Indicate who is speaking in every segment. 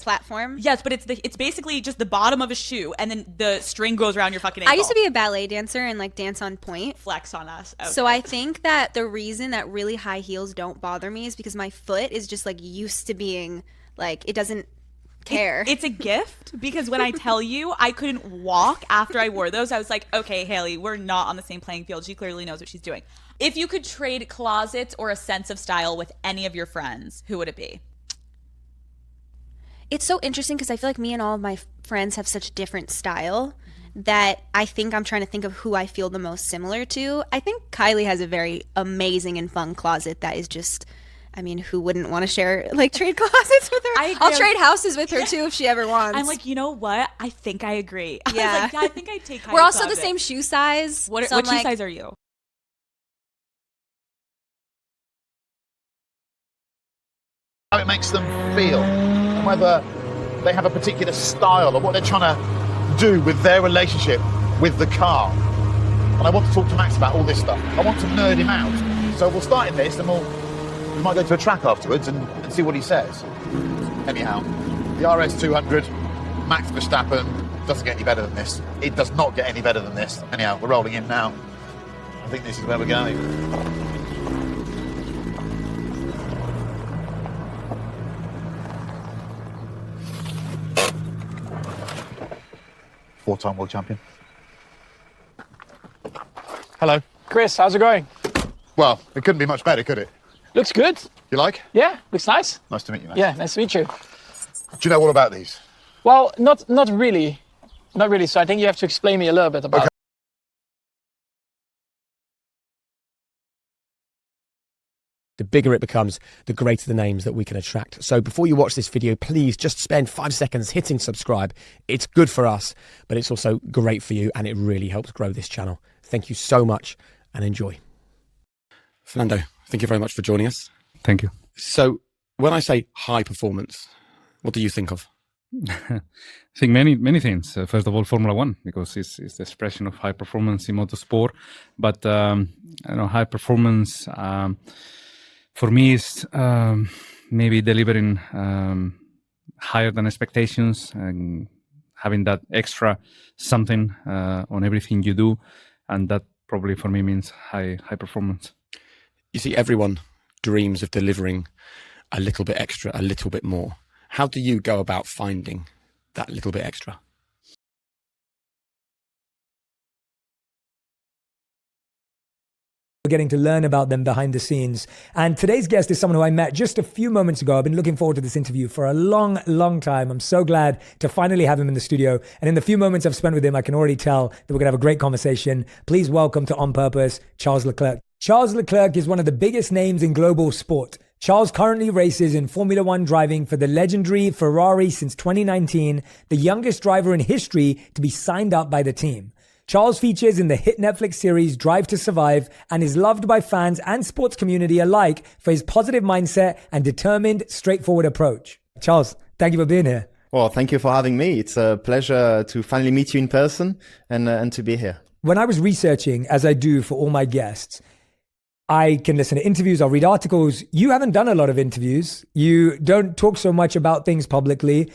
Speaker 1: platform?
Speaker 2: Yes, but it's basically just the bottom of a shoe, and then the string goes around your fucking ankle.
Speaker 1: I used to be a ballet dancer and like dance on point.
Speaker 2: Flex on us. Okay.
Speaker 1: So I think that the reason that really high heels don't bother me is because my foot is just like used to being like, it doesn't care.
Speaker 2: It's a gift, because when I tell you I couldn't walk after I wore those, I was like, okay, Haley, we're not on the same playing field. She clearly knows what she's doing. If you could trade closets or a sense of style with any of your friends, who would it be?
Speaker 1: It's so interesting because I feel like me and all of my friends have such different style that I think I'm trying to think of who I feel the most similar to. I think Kylie has a very amazing and fun closet that is just, I mean, who wouldn't want to share, like, trade closets with her? I'll trade houses with her, too, if she ever wants.
Speaker 2: I'm like, you know what? I think I agree.
Speaker 1: Yeah.
Speaker 2: I was like, I think I'd take Kylie's
Speaker 1: We're also
Speaker 2: closet.
Speaker 1: the same shoe size.
Speaker 2: What shoe size are you?
Speaker 3: How it makes them feel, and whether they have a particular style or what they're trying to do with their relationship with the car. And I want to talk to Max about all this stuff. I want to nerd him out. So we'll start in this, and we might go to a track afterwards and see what he says. Anyhow, the RS200, Max Verstappen, doesn't get any better than this. It does not get any better than this. Anyhow, we're rolling in now. I think this is where we're going. Four-time world champion. Hello.
Speaker 4: Chris, how's it going?
Speaker 3: Well, it couldn't be much better, could it?
Speaker 4: Looks good.
Speaker 3: You like?
Speaker 4: Yeah, looks nice.
Speaker 3: Nice to meet you, mate.
Speaker 4: Yeah, nice to meet you.
Speaker 3: Do you know all about these?
Speaker 4: Well, not really. Not really, so I think you have to explain me a little bit about it.
Speaker 5: The bigger it becomes, the greater the names that we can attract. So before you watch this video, please just spend 5 seconds hitting subscribe. It's good for us, but it's also great for you, and it really helps grow this channel. Thank you so much, and enjoy. Fernando, thank you very much for joining us.
Speaker 6: Thank you.
Speaker 5: So when I say high performance, what do you think of?
Speaker 6: I think many things. First of all, Formula One, because it's the expression of high performance in motorsport. But high performance for me is maybe delivering higher than expectations and having that extra something on everything you do, and that probably for me means high performance.
Speaker 5: You see, everyone dreams of delivering a little bit extra, a little bit more. How do you go about finding that little bit extra?
Speaker 7: We're getting to learn about them behind the scenes. And today's guest is someone who I met just a few moments ago. I've been looking forward to this interview for a long, long time. I'm so glad to finally have him in the studio. And in the few moments I've spent with him, I can already tell that we're going to have a great conversation. Please welcome to On Purpose, Charles Leclerc. Charles Leclerc is one of the biggest names in global sport. Charles currently races in Formula One driving for the legendary Ferrari since 2019, the youngest driver in history to be signed up by the team. Charles features in the hit Netflix series Drive to Survive and is loved by fans and sports community alike for his positive mindset and determined, straightforward approach. Charles, thank you for being here.
Speaker 8: Well, thank you for having me. It's a pleasure to finally meet you in person and to be here.
Speaker 7: When I was researching, as I do for all my guests, I can listen to interviews, I'll read articles. You haven't done a lot of interviews. You don't talk so much about things publicly.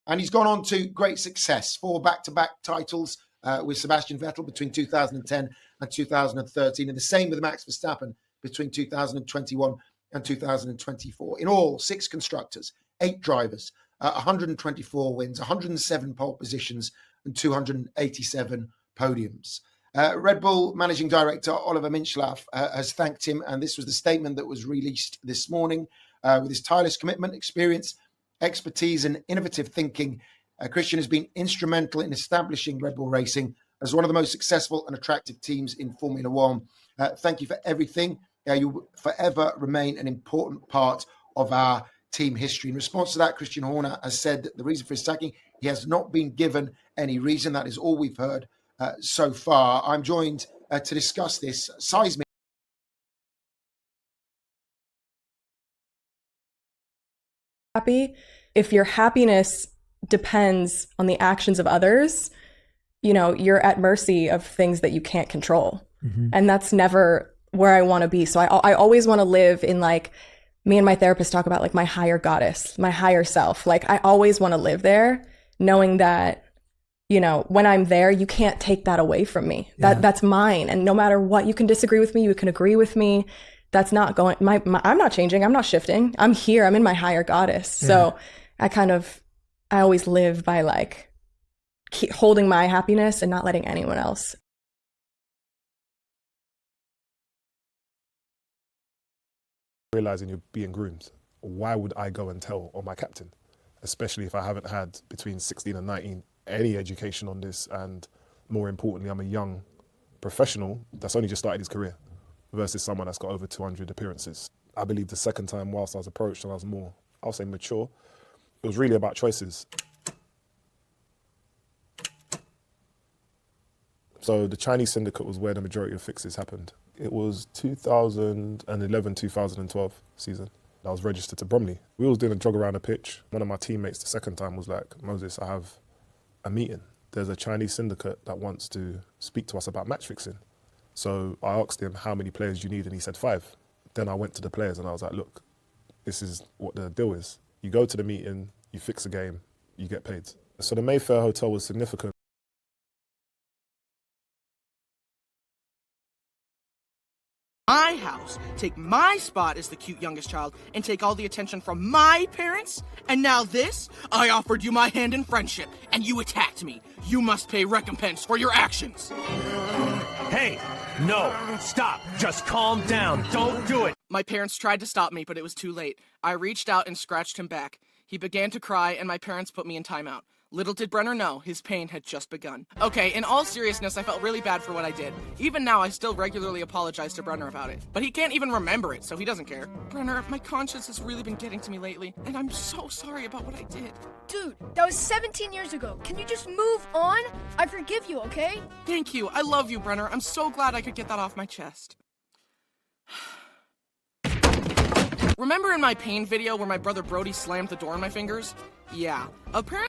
Speaker 9: And he's gone on to great success, 4 back-to-back titles with Sebastian Vettel between 2010 and 2013, and the same with Max Verstappen between 2021 and 2024. In all, 6 constructors, 8 drivers, 124 wins, 107 pole positions, and 287 podiums. Red Bull Managing Director Oliver Minchloff has thanked him, and this was the statement that was released this morning. With his tireless commitment, experience, expertise and innovative thinking, Christian has been instrumental in establishing Red Bull Racing as one of the most successful and attractive teams in Formula One. Thank you for everything. You will forever remain an important part of our team history. In response to that, Christian Horner has said that the reason for his sacking, he has not been given any reason. That is all we've heard so far. I'm joined to discuss this seismic.
Speaker 10: Happy. If your happiness depends on the actions of others, you know, you're at mercy of things that you can't control. Mm-hmm. And that's never where I want to be. So I always want to live in like, me and my therapist talk about like my higher goddess, my higher self. Like I always want to live there knowing that, you know, when I'm there, you can't take that away from me. That's mine. And no matter what, you can disagree with me, you can agree with me. That's not going, I'm not changing. I'm not shifting. I'm here. I'm in my higher goddess. So I always live by like keep holding my happiness and not letting anyone else.
Speaker 11: Realizing you're being groomed. Why would I go and tell on my captain? Especially if I haven't had between 16 and 19 any education on this, and more importantly, I'm a young professional that's only just started his career versus someone that's got over 200 appearances. I believe the second time whilst I was approached and I was more, I'll say mature, it was really about choices. So the Chinese syndicate was where the majority of fixes happened. It was 2011-2012 season. I was registered to Bromley. We was doing a jog around the pitch. One of my teammates the second time was like, Moses, I have a meeting. There's a Chinese syndicate that wants to speak to us about match fixing. So I asked him how many players you need, and he said 5. Then I went to the players and I was like, look, this is what the deal is. You go to the meeting, you fix a game, you get paid. So the Mayfair Hotel was significant.
Speaker 12: My house, take my spot as the cute youngest child, and take all the attention from my parents? And now this? I offered you my hand in friendship, and you attacked me. You must pay recompense for your actions.
Speaker 13: Hey, no, stop. Just calm down. Don't do it.
Speaker 12: My parents tried to stop me, but it was too late. I reached out and scratched him back. He began to cry, and my parents put me in timeout. Little did Brenner know, his pain had just begun. Okay, in all seriousness, I felt really bad for what I did. Even now, I still regularly apologize to Brenner about it. But he can't even remember it, so he doesn't care. Brenner, my conscience has really been getting to me lately, and I'm so sorry about what I did.
Speaker 14: Dude, that was 17 years ago. Can you just move on? I forgive you, okay?
Speaker 12: Thank you. I love you, Brenner. I'm so glad I could get that off my chest. Remember in my pain video where my brother Brody slammed the door in my fingers? Yeah. Apparently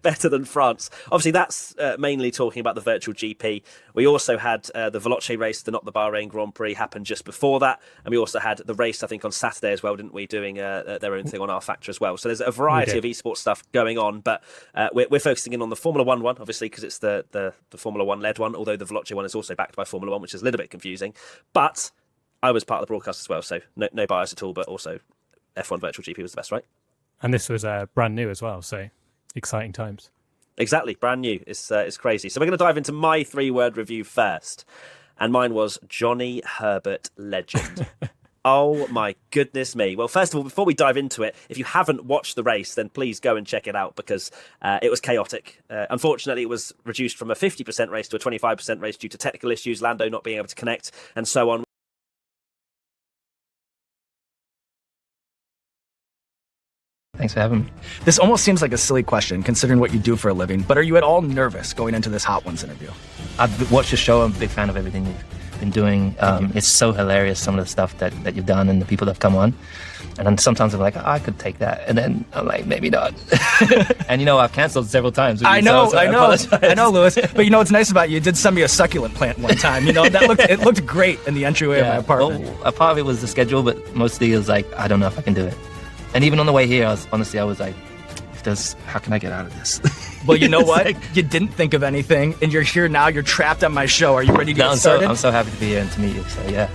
Speaker 15: better than France. Obviously, that's mainly talking about the virtual GP. We also had the Veloce race, not the Bahrain Grand Prix, happened just before that. And we also had the race, I think, on Saturday as well, didn't we, doing their own thing on our factor as well. So there's a variety of esports stuff going on. But we're focusing in on the Formula 1 one, obviously, because it's the Formula 1 led one, although the Veloce one is also backed by Formula 1, which is a little bit confusing. But I was part of the broadcast as well, so no bias at all, but also F1 virtual GP was the best, right?
Speaker 16: And this was brand new as well, so exciting times.
Speaker 15: Exactly, brand new. It's crazy. So we're going to dive into my 3-word review first. And mine was Johnny Herbert legend. Oh my goodness me. Well, first of all, before we dive into it, if you haven't watched the race, then please go and check it out because it was chaotic. Unfortunately, it was reduced from a 50% race to a 25% race due to technical issues, Lando not being able to connect and so on.
Speaker 17: Thanks for having me. This almost seems like a silly question considering what you do for a living, but are you at all nervous going into this Hot Ones interview?
Speaker 18: I've watched the show. I'm a big fan of everything you've been doing. It's so hilarious, some of the stuff that you've done and the people that have come on. And then sometimes I'm like, oh, I could take that. And then I'm like, maybe not. And you know, I've canceled several times.
Speaker 17: I know, Lewis. But you know what's nice about you? You did send me a succulent plant one time. You know, it looked great in the entryway of my apartment.
Speaker 18: Well, a part of it was the schedule, but mostly it was like, I don't know if I can do it. And even on the way here, I was like, how can I get out of this?
Speaker 17: Well, you know what? You didn't think of anything, and you're here now. You're trapped on my show. Are you ready to get started?
Speaker 18: I'm so happy to be here and to meet you. So yeah.